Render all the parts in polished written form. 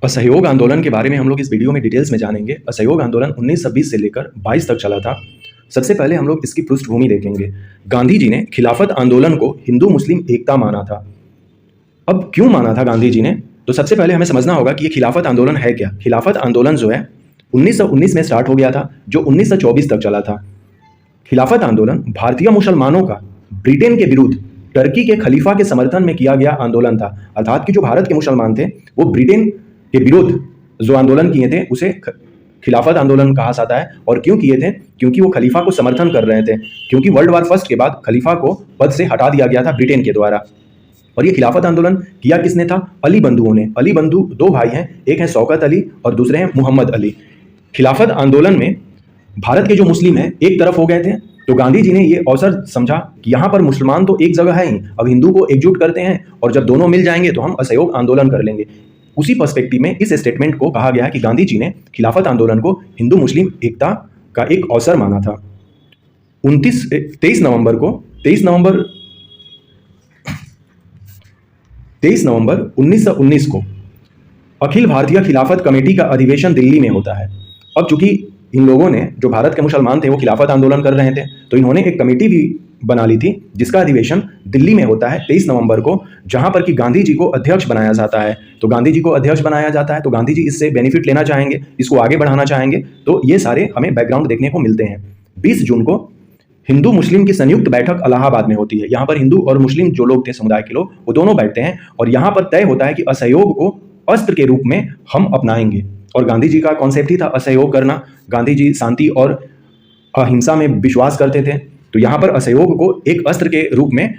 असहयोग आंदोलन के बारे में हम लोग इस वीडियो में डिटेल्स में जानेंगे। असहयोग आंदोलन 1920 से लेकर 22 तक चला था। सबसे पहले हम लोग इसकी पृष्ठभूमि देखेंगे। गांधी जी ने खिलाफत आंदोलन को हिंदू मुस्लिम एकता माना था। अब क्यों माना था गांधी जी ने? तो सबसे पहले हमें समझना होगा कि ये खिलाफत आंदोलन है क्या। खिलाफत आंदोलन जो है 1919 में स्टार्ट हो गया था, जो 1924 तक चला था। खिलाफत आंदोलन भारतीय मुसलमानों का ब्रिटेन के विरुद्ध टर्की के खलीफा के समर्थन में किया गया आंदोलन था। अर्थात कि जो भारत के मुसलमान थे वो ब्रिटेन के विरुद्ध जो आंदोलन किए थे उसे खिलाफत आंदोलन कहा जाता है। और क्यों किए थे? क्योंकि वो खलीफा को समर्थन कर रहे थे, क्योंकि वर्ल्ड वार फर्स्ट के बाद खलीफा को पद से हटा दिया गया था ब्रिटेन के द्वारा। और ये खिलाफत आंदोलन किया किसने था? अली बंधुओं ने। अली बंधु दो भाई हैं, एक है शौकत अली और दूसरे हैं मोहम्मद अली। खिलाफत आंदोलन में भारत के जो मुस्लिम हैं एक तरफ हो गए थे, तो गांधी जी ने ये अवसर समझा कि यहाँ पर मुसलमान तो एक जगह है ही, अब हिंदू को एकजुट करते हैं और जब दोनों मिल जाएंगे तो हम असहयोग आंदोलन कर लेंगे। उसी पर्सपेक्टिव में इस स्टेटमेंट को कहा गया कि गांधी जी ने खिलाफत आंदोलन को हिंदू मुस्लिम एकता का एक अवसर माना था। 23 नवंबर 1919 को अखिल भारतीय खिलाफत कमेटी का अधिवेशन दिल्ली में होता है। अब चूंकि इन लोगों ने, जो भारत के मुसलमान थे, वो खिलाफत आंदोलन कर रहे थे, तो इन्होंने एक कमेटी भी बना ली थी जिसका अधिवेशन दिल्ली में होता है 23 नवंबर को, जहां पर कि गांधी जी को अध्यक्ष बनाया जाता है। तो गांधी जी को अध्यक्ष बनाया जाता है तो गांधी जी इससे बेनिफिट लेना चाहेंगे, इसको आगे बढ़ाना चाहेंगे। तो ये सारे हमें बैकग्राउंड देखने को मिलते हैं। 20 जून को हिंदू मुस्लिम की संयुक्त बैठक इलाहाबाद में होती है। यहाँ पर हिंदू और मुस्लिम जो लोग थे, समुदाय के लोग, वो दोनों बैठते हैं और यहाँ पर तय होता है कि असहयोग को अस्त्र के रूप में हम अपनाएंगे। और गांधी जी का कॉन्सेप्ट ही था असहयोग करना। गांधी जी शांति और अहिंसा में विश्वास करते थे, तो यहाँ पर असहयोग को एक अस्त्र के रूप में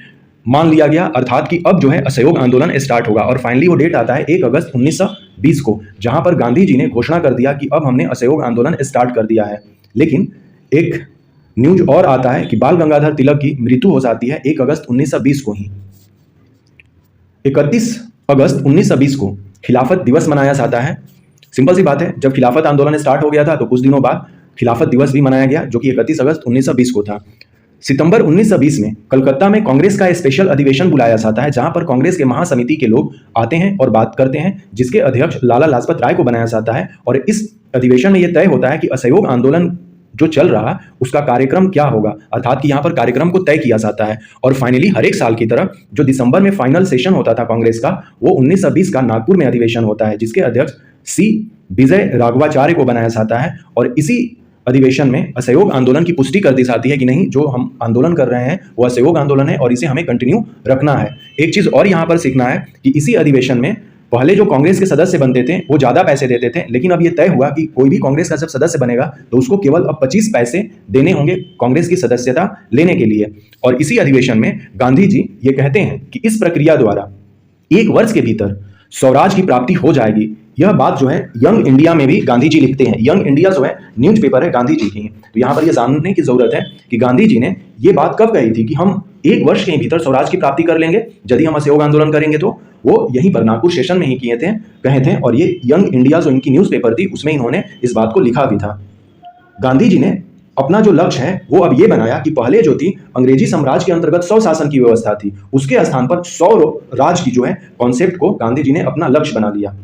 मान लिया गया। अर्थात कि अब जो है असहयोग आंदोलन स्टार्ट होगा। और फाइनली वो डेट आता है 1 अगस्त 1920 को, जहाँ पर गांधी जी ने घोषणा कर दिया कि अब हमने असहयोग आंदोलन स्टार्ट कर दिया है। लेकिन एक न्यूज और आता है कि बाल गंगाधर तिलक की मृत्यु हो जाती है 1 अगस्त 1920 को ही। 31 अगस्त 1920 को खिलाफत दिवस मनाया जाता है। सिंपल सी बात है, जब खिलाफत आंदोलन स्टार्ट हो गया था तो कुछ दिनों बाद खिलाफत दिवस भी मनाया गया, जो कि 31 अगस्त 1920 को था। सितंबर 1920 में कलकत्ता में कांग्रेस का स्पेशल अधिवेशन बुलाया जाता है, जहां पर कांग्रेस के महासमिति के लोग आते हैं और बात करते हैं, जिसके अध्यक्ष लाला लाजपत राय को बनाया जाता है। और इस अधिवेशन में यह तय होता है कि असहयोग आंदोलन जो चल रहा है उसका कार्यक्रम क्या होगा। अर्थात कि यहाँ पर कार्यक्रम को तय किया जाता है। और फाइनली हर एक साल की तरह जो दिसंबर में फाइनल सेशन होता था कांग्रेस का, वो 1920 का नागपुर में अधिवेशन होता है, जिसके अध्यक्ष सी विजय राघवाचार्य को बनाया जाता है। और इसी अधिवेशन में असहयोग आंदोलन की पुष्टि कर दी जाती है कि नहीं, जो हम आंदोलन कर रहे हैं वो असहयोग आंदोलन है और इसे हमें कंटिन्यू रखना है। एक चीज और यहाँ पर सीखना है कि इसी अधिवेशन में पहले जो कांग्रेस के सदस्य बनते थे वो ज़्यादा पैसे देते थे, लेकिन अब ये तय हुआ कि कोई भी कांग्रेस का जब सदस्य बनेगा तो उसको केवल अब 25 पैसे देने होंगे कांग्रेस की सदस्यता लेने के लिए। और इसी अधिवेशन में गांधी जी ये कहते हैं कि इस प्रक्रिया द्वारा 1 वर्ष के भीतर स्वराज की प्राप्ति हो जाएगी। यह बात जो है यंग इंडिया में भी गांधी जी लिखते हैं। यंग इंडिया जो है न्यूज़पेपर है गांधी जी की। तो यहाँ पर यह जानने की जरूरत है कि गांधी जी ने ये बात कब कही थी कि हम 1 वर्ष के भीतर स्वराज की प्राप्ति कर लेंगे यदि हम असहयोग आंदोलन करेंगे। तो वो यहीं पर नागपुर सेशन में ही कहे थे। और ये यंग इंडिया जो इनकी न्यूज़पेपर थी उसमें इन्होंने इस बात को लिखा भी था। गांधी जी ने अपना जो लक्ष्य है वो अब ये बनाया कि पहले जो थी अंग्रेजी साम्राज्य के अंतर्गत 100 शासन की व्यवस्था थी, उसके स्थान पर 100 राज की जो है कॉन्सेप्ट को गांधी जी ने अपना लक्ष्य बना लिया।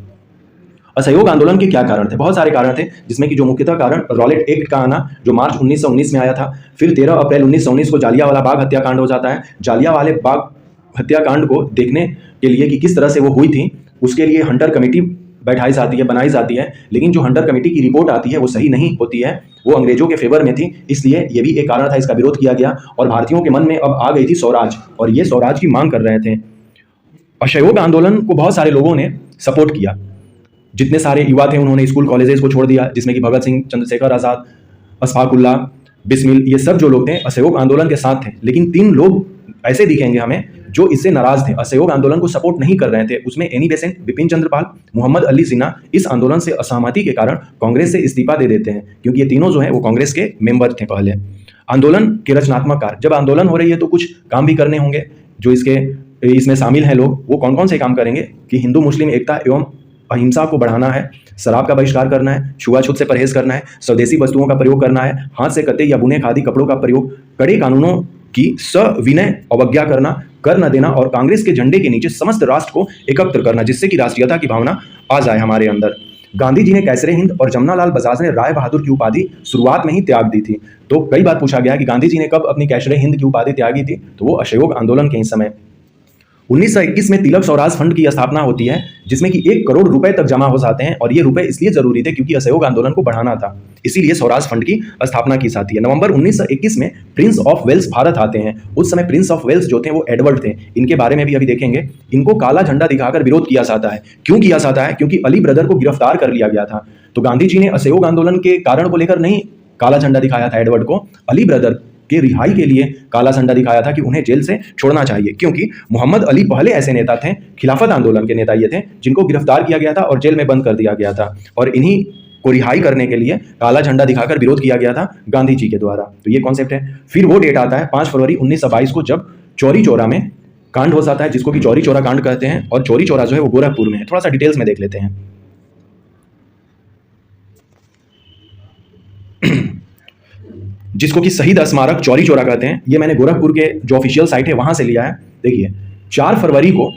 असहयोग आंदोलन के क्या कारण थे? बहुत सारे कारण थे, जिसमें कि जो मुख्यतः कारण रॉलेट एक्ट का आना, जो मार्च 1919 में आया था। फिर 13 अप्रैल 1919 को जालियांवाला बाग हत्याकांड हो जाता है। जालियांवाला बाग हत्याकांड को देखने के लिए कि किस तरह से वो हुई थी, उसके लिए हंटर कमेटी बनाई जाती है। लेकिन जो हंटर कमेटी की रिपोर्ट आती है वो सही नहीं होती है, वो अंग्रेजों के फेवर में थी, इसलिए ये भी एक कारण था, इसका विरोध किया गया। और भारतीयों के मन में अब आ गई थी स्वराज, और ये स्वराज की मांग कर रहे थे। असहयोग आंदोलन को बहुत सारे लोगों ने सपोर्ट किया। जितने सारे युवा थे उन्होंने स्कूल कॉलेजेस को छोड़ दिया, जिसमें कि भगत सिंह, चंद्रशेखर आज़ाद, अशफाकुल्लाह, बिस्मिल, ये सब जो लोग थे असहयोग आंदोलन के साथ थे। लेकिन 3 लोग ऐसे दिखेंगे हमें जो इससे नाराज थे, असहयोग आंदोलन को सपोर्ट नहीं कर रहे थे। उसमें एनी बेसेंट, बिपिन चंद्र पाल, मोहम्मद अली जिन्ना इस आंदोलन से असहमति के कारण कांग्रेस से इस्तीफा दे देते हैं, क्योंकि ये तीनों जो है वो कांग्रेस के मेंबर थे पहले। आंदोलन के रचनात्मक कार्य, जब आंदोलन हो रही है तो कुछ काम भी करने होंगे। जो इसमें शामिल हैं लोग, वो कौन कौन से काम करेंगे कि हिंदू मुस्लिम एकता एवं अहिंसा को बढ़ाना है, शराब का बहिष्कार करना है, छुआछूत से परहेज करना है, स्वदेशी वस्तुओं का प्रयोग करना है, हाथ से कते या बुने खादी कपड़ों का प्रयोग, कड़े कानूनों की सविनय अवज्ञा करना, कर न देना और कांग्रेस के झंडे के नीचे समस्त राष्ट्र को एकत्र करना, जिससे कि राष्ट्रीयता की भावना आ जाए हमारे अंदर। गांधी जी ने कैसरे हिंद और जमनालाल बजाज ने राय बहादुर की उपाधि शुरुआत में ही त्याग दी थी। तो कई बार पूछा गया कि गांधी जी ने कब अपनी कैसरे हिंद की उपाधि त्यागी थी, तो वो असहयोग आंदोलन के ही समय। 1921 में तिलक स्वराज फंड की स्थापना होती है, जिसमें कि 1 करोड़ रुपए तक जमा हो जाते हैं, और ये रुपए इसलिए जरूरी थे क्योंकि असहयोग आंदोलन को बढ़ाना था, इसीलिए स्वराज फंड की स्थापना की जाती है। नवंबर 1921 में प्रिंस ऑफ वेल्स भारत आते हैं। उस समय प्रिंस ऑफ वेल्स जो थे वो एडवर्ड थे, इनके बारे में भी अभी देखेंगे। इनको काला झंडा दिखाकर विरोध किया जाता है। क्यों किया जाता है? क्योंकि अली ब्रदर को गिरफ्तार कर लिया गया था। तो गांधी जी ने असहयोग आंदोलन के कारण को लेकर नहीं काला झंडा दिखाया था एडवर्ड को, अली ब्रदर के रिहाई के लिए काला झंडा दिखाया था कि उन्हें जेल से छोड़ना चाहिए, क्योंकि मोहम्मद अली पहले ऐसे नेता थे, खिलाफत आंदोलन के नेता ये थे, जिनको गिरफ्तार किया गया था और जेल में बंद कर दिया गया था, और इन्हीं को रिहाई करने के लिए काला झंडा दिखाकर विरोध किया गया था गांधी जी के द्वारा। तो ये कॉन्सेप्ट है। फिर वो डेट आता है 5 फरवरी 1922 को, जब चौरी चौरा में कांड हो जाता है, जिसको कि चौरी चौरा कांड कहते हैं, और चौरी चौरा जो है वो गोरखपुर में है। थोड़ा सा डिटेल्स में देख लेते हैं। जिसको कि शहीद स्मारक चौरी चौरा कहते हैं। ये मैंने गोरखपुर के जो ऑफिशियल साइट है वहां से लिया है। देखिए 4 फरवरी को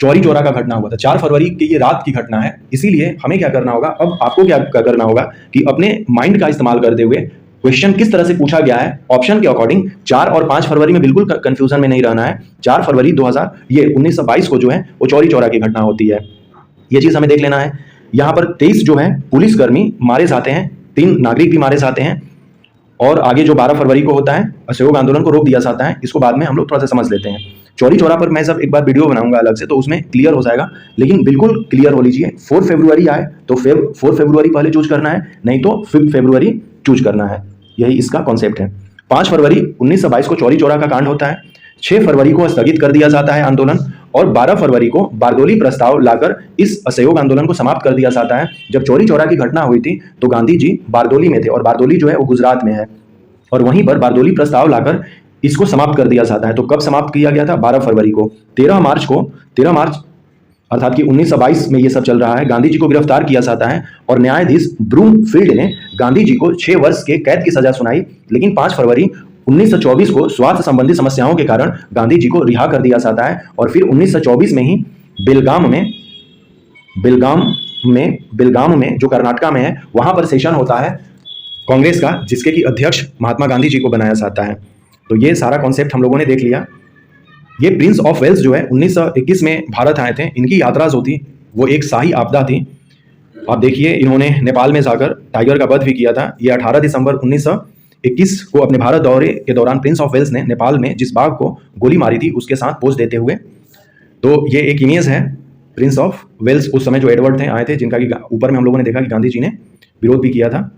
चौरी चौरा का घटना हुआ था। 4 फरवरी की ये रात की घटना है, इसीलिए हमें क्या करना होगा, अब आपको क्या करना होगा कि अपने माइंड का इस्तेमाल करते हुए क्वेश्चन किस तरह से पूछा गया है ऑप्शन के अकॉर्डिंग 4 और 5 फरवरी में बिल्कुल कंफ्यूजन में नहीं रहना है। 4 फरवरी 1922 को जो है वो चौरी चौरा की घटना होती है, ये चीज हमें देख लेना है। यहाँ पर 23 जो है पुलिसकर्मी मारे जाते हैं, 3 नागरिक भी मारे जाते हैं, और आगे जो 12 फरवरी को होता है असहयोग आंदोलन को रोक दिया जाता है। इसको बाद में हम लोग थोड़ा सा समझ लेते हैं। चौरी चौरा पर मैं जब एक बार वीडियो बनाऊंगा अलग से, तो उसमें क्लियर हो जाएगा, लेकिन बिल्कुल क्लियर हो लीजिए। 4 फरवरी आए तो 4 फरवरी पहले चूज करना है, नहीं तो 5 फरवरी चूज करना है। यही इसका कॉन्सेप्ट है। 5 फरवरी 1922 को चौरी चौरा का कांड होता है। 6 फरवरी को स्थगित कर दिया जाता है आंदोलन, और 12 फरवरी को बारदोली प्रस्ताव लाकर इस असहयोग आंदोलन को समाप्त कर दिया जाता है। जब चौरी चौरा की घटना हुई थी तो गांधी जी बारदोली में थे, और बारदोली जो है वो गुजरात में है, और वहीं पर बारदोली प्रस्ताव लाकर इसको समाप्त कर दिया जाता है। तो कब समाप्त किया गया था? 12 फरवरी को। 13 मार्च अर्थात कि 1922 में ये सब चल रहा है। गांधी जी को गिरफ्तार किया जाता है, और न्यायाधीश ब्रूमफील्ड ने गांधी जी को 6 वर्ष के कैद की सजा सुनाई, लेकिन 5 फरवरी 1924 को स्वास्थ्य संबंधी समस्याओं के कारण गांधी जी को रिहा कर दिया जाता है। और फिर 1924 में ही बेलगाम में जो कर्नाटका में है, वहां पर सेशन होता है कांग्रेस का, जिसके की अध्यक्ष महात्मा गांधी जी को बनाया जाता है। तो ये सारा कॉन्सेप्ट हम लोगों ने देख लिया। ये प्रिंस ऑफ वेल्स जो है 1921 में भारत आए थे। इनकी यात्रा जो थी वो एक शाही आपदा थी। आप देखिए इन्होंने नेपाल में जाकर टाइगर का वध भी किया था। ये 18 दिसंबर 1921 को अपने भारत दौरे के दौरान प्रिंस ऑफ वेल्स ने नेपाल में जिस बाघ को गोली मारी थी उसके साथ पोज देते हुए। तो ये एक इमेज है प्रिंस ऑफ वेल्स उस समय जो एडवर्ड थे आए थे, जिनका कि ऊपर में हम लोगों ने देखा कि गांधी जी ने विरोध भी किया था।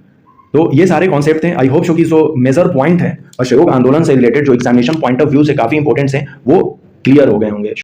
तो ये सारे कॉन्सेप्ट थे। आई होप सो कि जो मेजर पॉइंट है असहयोग आंदोलन से रिलेटेड, जो एग्जामिनेशन पॉइंट ऑफ व्यू से काफी इंपॉर्टेंट है, वो क्लियर हो गए होंगे।